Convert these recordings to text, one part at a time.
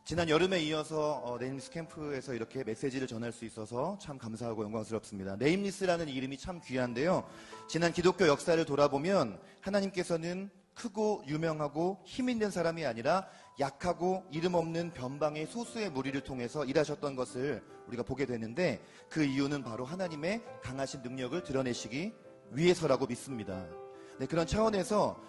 지난 여름에 이어서 네임리스 캠프에서 이렇게 메시지를 전할 수 있어서 참 감사하고 영광스럽습니다. 네임리스라는 이름이 참 귀한데요. 지난 기독교 역사를 돌아보면 하나님께서는 크고 유명하고 힘 있는 사람이 아니라 약하고 이름 없는 변방의 소수의 무리를 통해서 일하셨던 것을 우리가 보게 되는데, 그 이유는 바로 하나님의 강하신 능력을 드러내시기 위해서라고 믿습니다. 네, 그런 차원에서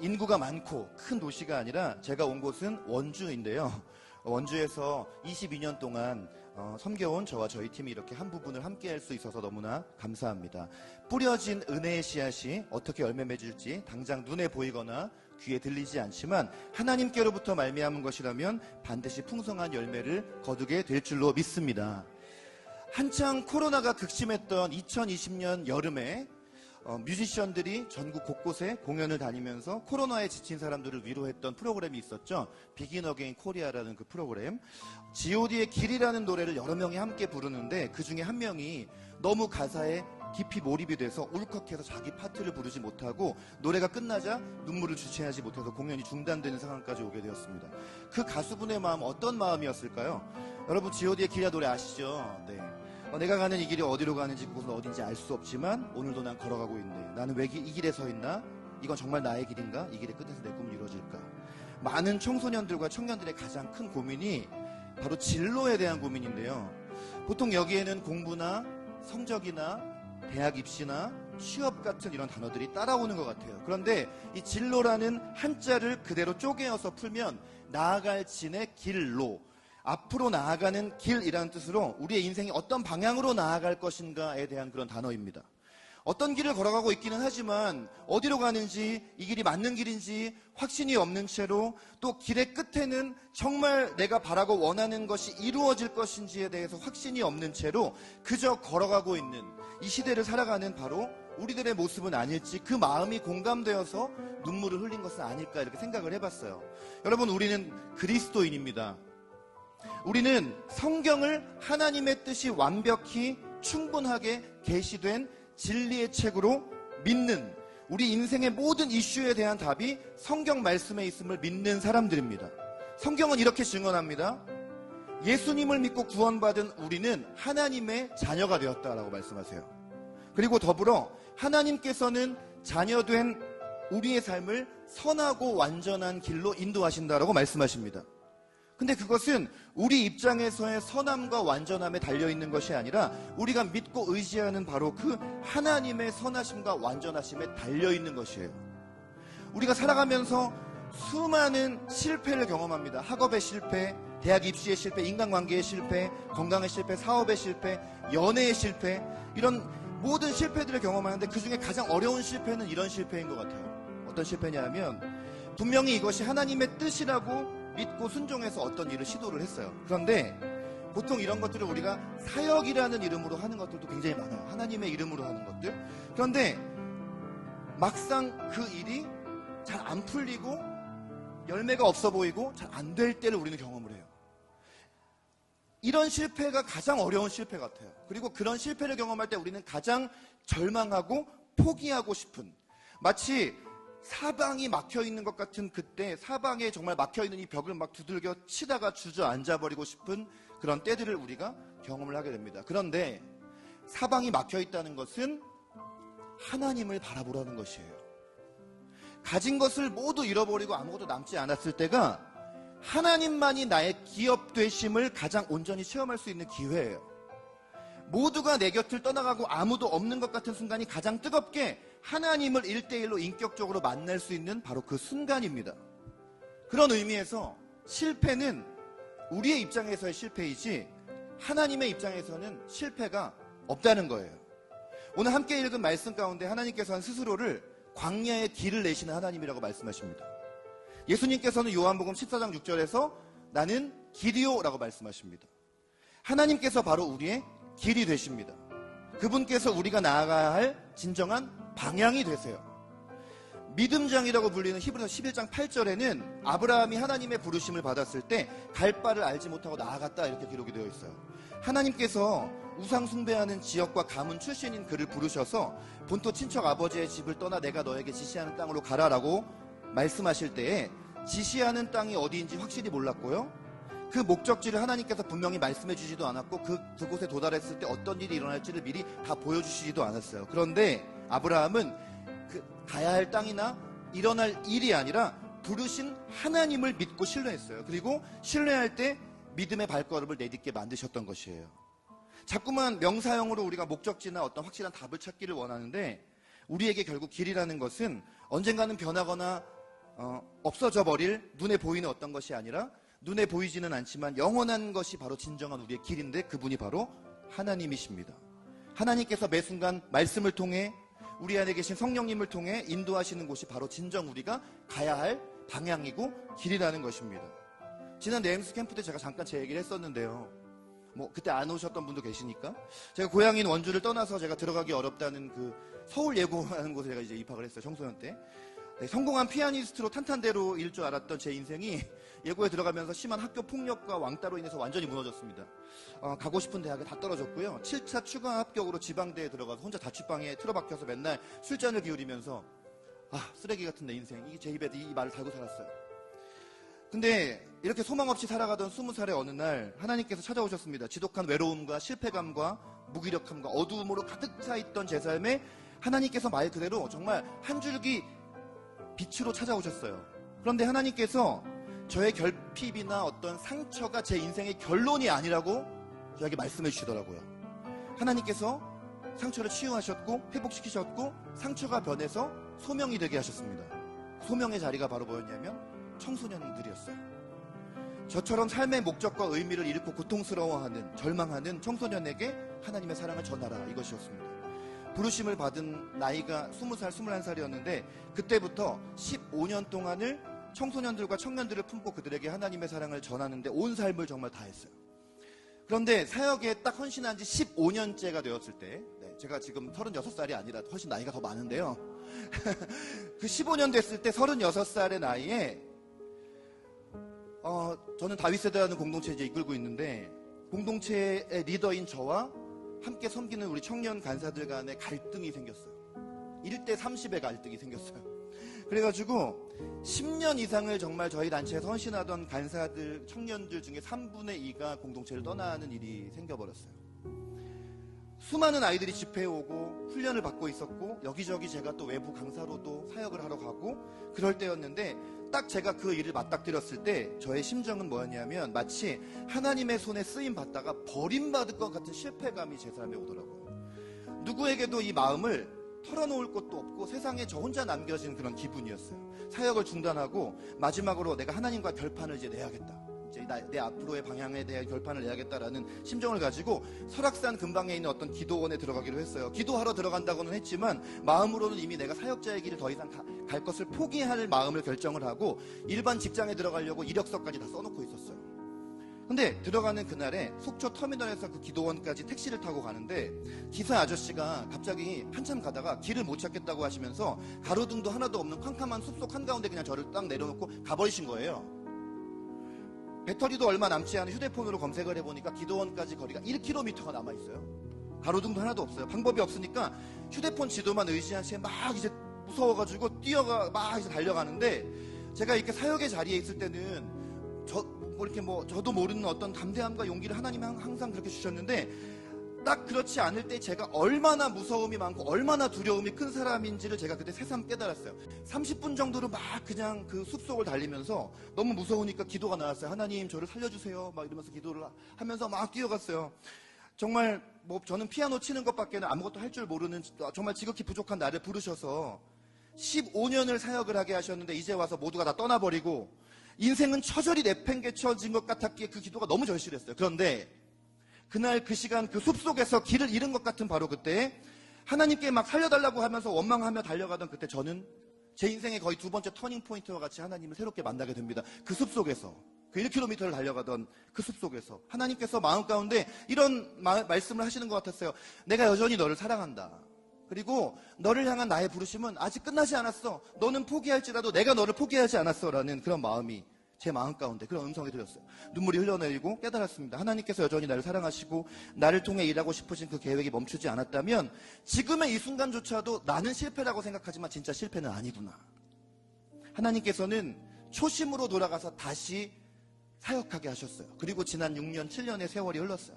인구가 많고 큰 도시가 아니라 제가 온 곳은 원주인데요. 원주에서 22년 동안 섬겨온 저와 저희 팀이 이렇게 한 부분을 함께 할 수 있어서 너무나 감사합니다. 뿌려진 은혜의 씨앗이 어떻게 열매 맺을지 당장 눈에 보이거나 귀에 들리지 않지만 하나님께로부터 말미암은 것이라면 반드시 풍성한 열매를 거두게 될 줄로 믿습니다. 한창 코로나가 극심했던 2020년 여름에 뮤지션들이 전국 곳곳에 공연을 다니면서 코로나에 지친 사람들을 위로했던 프로그램이 있었죠. 비긴 어게인 코리아라는 그 프로그램. G.O.D의 길이라는 노래를 여러 명이 함께 부르는데 그 중에 한 명이 너무 가사에 깊이 몰입이 돼서 울컥해서 자기 파트를 부르지 못하고 노래가 끝나자 눈물을 주체하지 못해서 공연이 중단되는 상황까지 오게 되었습니다. 그 가수분의 마음, 어떤 마음이었을까요? 여러분, G.O.D의 길이야 노래 아시죠? 네. 내가 가는 이 길이 어디로 가는지 그곳은 어딘지 알 수 없지만 오늘도 난 걸어가고 있네. 나는 왜 이 길에 서 있나? 이건 정말 나의 길인가? 이 길의 끝에서 내 꿈은 이루어질까? 많은 청소년들과 청년들의 가장 큰 고민이 바로 진로에 대한 고민인데요. 보통 여기에는 공부나 성적이나 대학 입시나 취업 같은 이런 단어들이 따라오는 것 같아요. 그런데 이 진로라는 한자를 그대로 쪼개어서 풀면 나아갈 진의 길로, 앞으로 나아가는 길이라는 뜻으로 우리의 인생이 어떤 방향으로 나아갈 것인가에 대한 그런 단어입니다. 어떤 길을 걸어가고 있기는 하지만 어디로 가는지, 이 길이 맞는 길인지 확신이 없는 채로, 또 길의 끝에는 정말 내가 바라고 원하는 것이 이루어질 것인지에 대해서 확신이 없는 채로 그저 걸어가고 있는 이 시대를 살아가는 바로 우리들의 모습은 아닐지, 그 마음이 공감되어서 눈물을 흘린 것은 아닐까 이렇게 생각을 해봤어요. 여러분, 우리는 그리스도인입니다. 우리는 성경을 하나님의 뜻이 완벽히 충분하게 계시된 진리의 책으로 믿는, 우리 인생의 모든 이슈에 대한 답이 성경 말씀에 있음을 믿는 사람들입니다. 성경은 이렇게 증언합니다. 예수님을 믿고 구원받은 우리는 하나님의 자녀가 되었다라고 말씀하세요. 그리고 더불어 하나님께서는 자녀된 우리의 삶을 선하고 완전한 길로 인도하신다라고 말씀하십니다. 근데 그것은 우리 입장에서의 선함과 완전함에 달려있는 것이 아니라 우리가 믿고 의지하는 바로 그 하나님의 선하심과 완전하심에 달려있는 것이에요. 우리가 살아가면서 수많은 실패를 경험합니다. 학업의 실패, 대학 입시의 실패, 인간관계의 실패, 건강의 실패, 사업의 실패, 연애의 실패, 이런 모든 실패들을 경험하는데 그 중에 가장 어려운 실패는 이런 실패인 것 같아요. 어떤 실패냐 하면 분명히 이것이 하나님의 뜻이라고 믿고 순종해서 어떤 일을 시도를 했어요. 그런데 보통 이런 것들을 우리가 사역이라는 이름으로 하는 것들도 굉장히 많아요. 하나님의 이름으로 하는 것들. 그런데 막상 그 일이 잘 안 풀리고 열매가 없어 보이고 잘 안 될 때를 우리는 경험을 해요. 이런 실패가 가장 어려운 실패 같아요. 그리고 그런 실패를 경험할 때 우리는 가장 절망하고 포기하고 싶은, 마치 사방이 막혀있는 것 같은 그때, 사방에 정말 막혀있는 이 벽을 막 두들겨 치다가 주저앉아버리고 싶은 그런 때들을 우리가 경험을 하게 됩니다. 그런데 사방이 막혀있다는 것은 하나님을 바라보라는 것이에요. 가진 것을 모두 잃어버리고 아무것도 남지 않았을 때가 하나님만이 나의 기업 되심을 가장 온전히 체험할 수 있는 기회예요. 모두가 내 곁을 떠나가고 아무도 없는 것 같은 순간이 가장 뜨겁게 하나님을 1대1로 인격적으로 만날 수 있는 바로 그 순간입니다. 그런 의미에서 실패는 우리의 입장에서의 실패이지 하나님의 입장에서는 실패가 없다는 거예요. 오늘 함께 읽은 말씀 가운데 하나님께서는 스스로를 광야의 길을 내시는 하나님이라고 말씀하십니다. 예수님께서는 요한복음 14장 6절에서 나는 길이요 라고 말씀하십니다. 하나님께서 바로 우리의 길이 되십니다. 그분께서 우리가 나아가야 할 진정한 방향이 되세요. 믿음장이라고 불리는 히브리서 11장 8절에는 아브라함이 하나님의 부르심을 받았을 때 갈 바를 알지 못하고 나아갔다 이렇게 기록이 되어 있어요. 하나님께서 우상 숭배하는 지역과 가문 출신인 그를 부르셔서 본토 친척 아버지의 집을 떠나 내가 너에게 지시하는 땅으로 가라라고 말씀하실 때에 지시하는 땅이 어디인지 확실히 몰랐고요. 그 목적지를 하나님께서 분명히 말씀해 주지도 않았고 그곳에 도달했을 때 어떤 일이 일어날지를 미리 다 보여주시지도 않았어요. 그런데 아브라함은 그 가야 할 땅이나 일어날 일이 아니라 부르신 하나님을 믿고 신뢰했어요. 그리고 신뢰할 때 믿음의 발걸음을 내딛게 만드셨던 것이에요. 자꾸만 명사형으로 우리가 목적지나 어떤 확실한 답을 찾기를 원하는데 우리에게 결국 길이라는 것은 언젠가는 변하거나 없어져 버릴 눈에 보이는 어떤 것이 아니라 눈에 보이지는 않지만 영원한 것이 바로 진정한 우리의 길인데 그분이 바로 하나님이십니다. 하나님께서 매 순간 말씀을 통해 우리 안에 계신 성령님을 통해 인도하시는 곳이 바로 진정 우리가 가야 할 방향이고 길이라는 것입니다. 지난 네임스 캠프 때 제가 잠깐 제 얘기를 했었는데요. 그때 안 오셨던 분도 계시니까 제가 고향인 원주를 떠나서 제가 들어가기 어렵다는 그 서울예고라는 곳에 제가 이제 입학을 했어요. 청소년 때. 네, 성공한 피아니스트로 탄탄대로일 줄 알았던 제 인생이 예고에 들어가면서 심한 학교 폭력과 왕따로 인해서 완전히 무너졌습니다. 가고 싶은 대학에 다 떨어졌고요. 7차 추가 합격으로 지방대에 들어가서 혼자 자취방에 틀어박혀서 맨날 술잔을 기울이면서 쓰레기 같은 내 인생, 이게 제 입에 이 말을 달고 살았어요. 근데 이렇게 소망 없이 살아가던 20살의 어느 날 하나님께서 찾아오셨습니다. 지독한 외로움과 실패감과 무기력함과 어두움으로 가득 차 있던 제 삶에 하나님께서 말 그대로 정말 한 줄기 빛으로 찾아오셨어요. 그런데 하나님께서 저의 결핍이나 어떤 상처가 제 인생의 결론이 아니라고 저에게 말씀해 주시더라고요. 하나님께서 상처를 치유하셨고 회복시키셨고 상처가 변해서 소명이 되게 하셨습니다. 소명의 자리가 바로 뭐였냐면 청소년들이었어요. 저처럼 삶의 목적과 의미를 잃고 고통스러워하는 절망하는 청소년에게 하나님의 사랑을 전하라, 이것이었습니다. 부르심을 받은 나이가 20살, 21살이었는데 그때부터 15년 동안을 청소년들과 청년들을 품고 그들에게 하나님의 사랑을 전하는데 온 삶을 정말 다했어요. 그런데 사역에 딱 헌신한 지 15년째가 되었을 때, 제가 지금 36살이 아니라 훨씬 나이가 더 많은데요. 그 15년 됐을 때 36살의 나이에 저는 다윗세대라는 공동체 이제 이끌고 있는데 공동체의 리더인 저와 함께 섬기는 우리 청년 간사들 간에 갈등이 생겼어요. 1대 30의 갈등이 생겼어요. 그래가지고 10년 이상을 정말 저희 단체에서 헌신하던 간사들, 청년들 중에 3분의 2가 공동체를 떠나는 일이 생겨버렸어요. 수많은 아이들이 집회에 오고 훈련을 받고 있었고 여기저기 제가 또 외부 강사로도 사역을 하러 가고 그럴 때였는데 딱 제가 그 일을 맞닥뜨렸을 때 저의 심정은 뭐였냐면 마치 하나님의 손에 쓰임 받다가 버림받을 것 같은 실패감이 제 삶에 오더라고요. 누구에게도 이 마음을 털어놓을 것도 없고 세상에 저 혼자 남겨진 그런 기분이었어요. 사역을 중단하고 마지막으로 내가 하나님과 결판을 이제 내야겠다. 이제 내 앞으로의 방향에 대한 결판을 내야겠다라는 심정을 가지고 설악산 근방에 있는 어떤 기도원에 들어가기로 했어요. 기도하러 들어간다고는 했지만 마음으로는 이미 내가 사역자의 길을 더 이상 갈 것을 포기할 마음을 결정을 하고 일반 직장에 들어가려고 이력서까지 다 써놓고 있었어요. 근데 들어가는 그날에 속초 터미널에서 그 기도원까지 택시를 타고 가는데 기사 아저씨가 갑자기 한참 가다가 길을 못 찾겠다고 하시면서 가로등도 하나도 없는 캄캄한 숲속 한가운데 그냥 저를 딱 내려놓고 가버리신 거예요. 배터리도 얼마 남지 않은 휴대폰으로 검색을 해보니까 기도원까지 거리가 1km가 남아있어요. 가로등도 하나도 없어요. 방법이 없으니까 휴대폰 지도만 의지한 채 막 이제 무서워가지고 막 이제 달려가는데 제가 이렇게 사역의 자리에 있을 때는 저도 모르는 어떤 담대함과 용기를 하나님이 항상 그렇게 주셨는데 딱 그렇지 않을 때 제가 얼마나 무서움이 많고 얼마나 두려움이 큰 사람인지를 제가 그때 새삼 깨달았어요. 30분 정도를 막 그냥 그 숲속을 달리면서 너무 무서우니까 기도가 나왔어요. 하나님 저를 살려주세요 막 이러면서 기도를 하면서 막 뛰어갔어요. 정말 저는 피아노 치는 것밖에는 아무것도 할 줄 모르는 정말 지극히 부족한 나를 부르셔서 15년을 사역을 하게 하셨는데 이제 와서 모두가 다 떠나버리고 인생은 처절히 내팽개쳐진 것 같았기에 그 기도가 너무 절실했어요. 그런데 그날 그 시간 그 숲속에서 길을 잃은 것 같은 바로 그때 하나님께 막 살려달라고 하면서 원망하며 달려가던 그때 저는 제 인생의 거의 두 번째 터닝포인트와 같이 하나님을 새롭게 만나게 됩니다. 그 숲속에서 그 1km를 달려가던 그 숲속에서 하나님께서 마음 가운데 이런 말씀을 하시는 것 같았어요. 내가 여전히 너를 사랑한다. 그리고 너를 향한 나의 부르심은 아직 끝나지 않았어. 너는 포기할지라도 내가 너를 포기하지 않았어 라는 그런 마음이 제 마음 가운데 그런 음성이 들렸어요. 눈물이 흘러내리고 깨달았습니다. 하나님께서 여전히 나를 사랑하시고 나를 통해 일하고 싶으신 그 계획이 멈추지 않았다면 지금의 이 순간조차도 나는 실패라고 생각하지만 진짜 실패는 아니구나. 하나님께서는 초심으로 돌아가서 다시 사역하게 하셨어요. 그리고 지난 6년, 7년의 세월이 흘렀어요.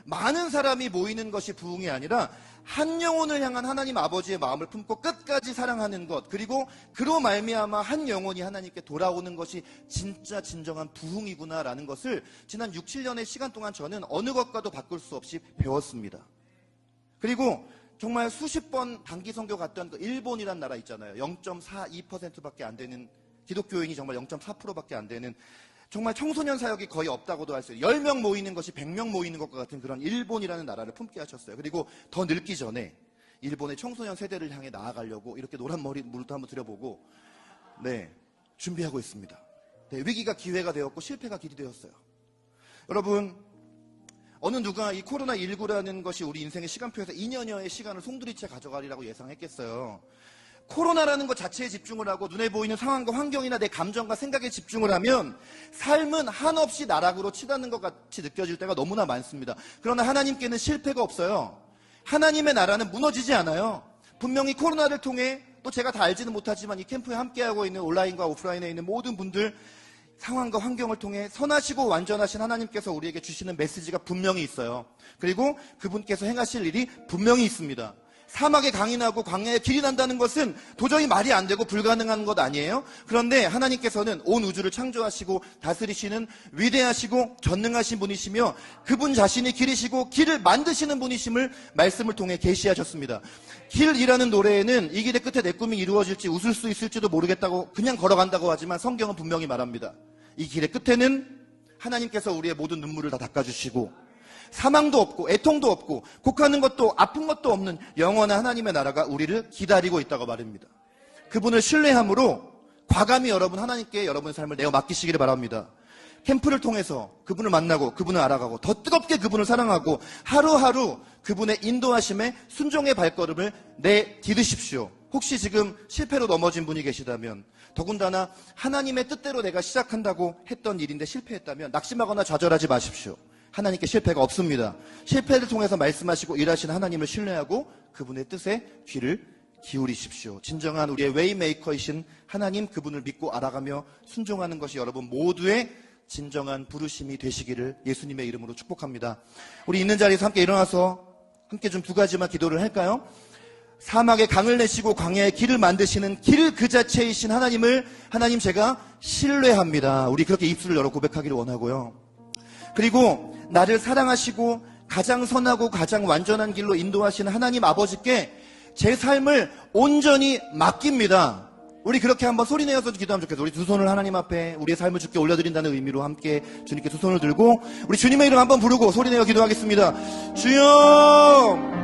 많은 사람이 모이는 것이 부흥이 아니라 한 영혼을 향한 하나님 아버지의 마음을 품고 끝까지 사랑하는 것, 그리고 그로 말미암아 한 영혼이 하나님께 돌아오는 것이 진짜 진정한 부흥이구나라는 것을 지난 6, 7년의 시간 동안 저는 어느 것과도 바꿀 수 없이 배웠습니다. 그리고 정말 수십 번 단기 선교 갔던 그 일본이란 나라 있잖아요. 0.42%밖에 안 되는, 기독교인이 정말 0.4%밖에 안 되는, 정말 청소년 사역이 거의 없다고도 할 수 있어요. 10명 모이는 것이 100명 모이는 것과 같은 그런 일본이라는 나라를 품게 하셨어요. 그리고 더 늙기 전에 일본의 청소년 세대를 향해 나아가려고 이렇게 노란 머리 물도 한번 들여보고 준비하고 있습니다. 위기가 기회가 되었고 실패가 길이 되었어요. 여러분, 어느 누가 이 코로나19라는 것이 우리 인생의 시간표에서 2년여의 시간을 송두리째 가져가리라고 예상했겠어요. 코로나라는 것 자체에 집중을 하고 눈에 보이는 상황과 환경이나 내 감정과 생각에 집중을 하면 삶은 한없이 나락으로 치닫는 것 같이 느껴질 때가 너무나 많습니다. 그러나 하나님께는 실패가 없어요. 하나님의 나라는 무너지지 않아요. 분명히 코로나를 통해, 또 제가 다 알지는 못하지만 이 캠프에 함께하고 있는 온라인과 오프라인에 있는 모든 분들, 상황과 환경을 통해 선하시고 완전하신 하나님께서 우리에게 주시는 메시지가 분명히 있어요. 그리고 그분께서 행하실 일이 분명히 있습니다. 사막에 강이 나고 광야에 길이 난다는 것은 도저히 말이 안 되고 불가능한 것 아니에요? 그런데 하나님께서는 온 우주를 창조하시고 다스리시는 위대하시고 전능하신 분이시며 그분 자신이 길이시고 길을 만드시는 분이심을 말씀을 통해 계시하셨습니다. 길이라는 노래에는 이 길의 끝에 내 꿈이 이루어질지 웃을 수 있을지도 모르겠다고 그냥 걸어간다고 하지만 성경은 분명히 말합니다. 이 길의 끝에는 하나님께서 우리의 모든 눈물을 다 닦아주시고 사망도 없고 애통도 없고 곡하는 것도 아픈 것도 없는 영원한 하나님의 나라가 우리를 기다리고 있다고 말합니다. 그분을 신뢰함으로 과감히 여러분 하나님께 여러분의 삶을 내어 맡기시기를 바랍니다. 캠프를 통해서 그분을 만나고 그분을 알아가고 더 뜨겁게 그분을 사랑하고 하루하루 그분의 인도하심에 순종의 발걸음을 내디디십시오. 혹시 지금 실패로 넘어진 분이 계시다면, 더군다나 하나님의 뜻대로 내가 시작한다고 했던 일인데 실패했다면 낙심하거나 좌절하지 마십시오. 하나님께 실패가 없습니다. 실패를 통해서 말씀하시고 일하시는 하나님을 신뢰하고 그분의 뜻에 귀를 기울이십시오. 진정한 우리의 웨이메이커이신 하나님, 그분을 믿고 알아가며 순종하는 것이 여러분 모두의 진정한 부르심이 되시기를 예수님의 이름으로 축복합니다. 우리 있는 자리에서 함께 일어나서 함께 좀 두 가지만 기도를 할까요? 사막에 강을 내시고 광야에 길을 만드시는 길 그 자체이신 하나님을, 하나님 제가 신뢰합니다. 우리 그렇게 입술을 열어 고백하기를 원하고요. 그리고 나를 사랑하시고 가장 선하고 가장 완전한 길로 인도하시는 하나님 아버지께 제 삶을 온전히 맡깁니다. 우리 그렇게 한번 소리내어서 기도하면 좋겠어요. 우리 두 손을 하나님 앞에 우리의 삶을 주께 올려드린다는 의미로 함께 주님께 두 손을 들고 우리 주님의 이름 한번 부르고 소리내어 기도하겠습니다. 주여!